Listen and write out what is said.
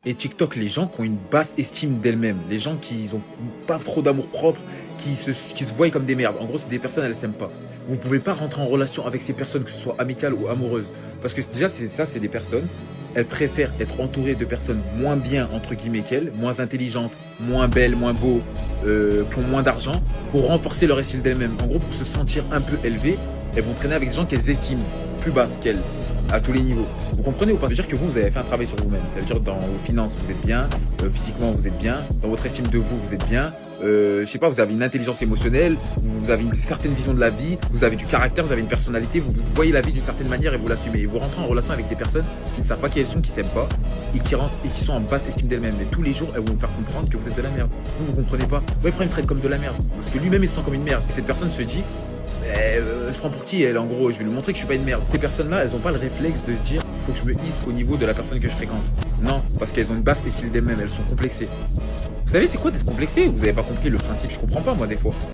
Et TikTok, les gens qui ont une basse estime d'elles-mêmes, les gens qui ont pas trop d'amour propre, qui se voient comme des merdes. En gros, c'est des personnes, elles s'aiment pas. Vous pouvez pas rentrer en relation avec ces personnes, que ce soit amicales ou amoureuses. Parce que déjà, c'est des personnes, elles préfèrent être entourées de personnes moins bien, entre guillemets, qu'elles, moins intelligentes, moins belles, moins beaux, qui ont moins d'argent, pour renforcer leur estime d'elles-mêmes. En gros, pour se sentir un peu élevées, elles vont traîner avec des gens qu'elles estiment plus basses qu'elles, à tous les niveaux. Vous comprenez ou pas? Ça veut dire que vous avez fait un travail sur vous-même. Ça veut dire que dans vos finances, vous êtes bien, physiquement, vous êtes bien, dans votre estime de vous, vous êtes bien. Je sais pas, vous avez une intelligence émotionnelle, vous avez une certaine vision de la vie, vous avez du caractère, vous avez une personnalité, vous voyez la vie d'une certaine manière et vous l'assumez. Et vous rentrez en relation avec des personnes qui ne savent pas qui elles sont, qui s'aiment pas et qui sont en basse estime d'elles-mêmes. Et tous les jours, elles vont vous faire comprendre que vous êtes de la merde. Vous comprenez pas. Ouais, il me traite comme de la merde. Parce que lui-même, il se sent comme une merde. Et cette personne se dit, je prends pour qui elle, en gros, je vais lui montrer que je suis pas une merde. Ces personnes-là, elles ont pas le réflexe de se dire, il faut que je me hisse au niveau de la personne que je fréquente. Non, parce qu'elles ont une basse estime d'elles-mêmes, elles sont complexées. Vous savez, c'est quoi d'être complexé? Vous avez pas compris le principe, je comprends pas, moi, des fois.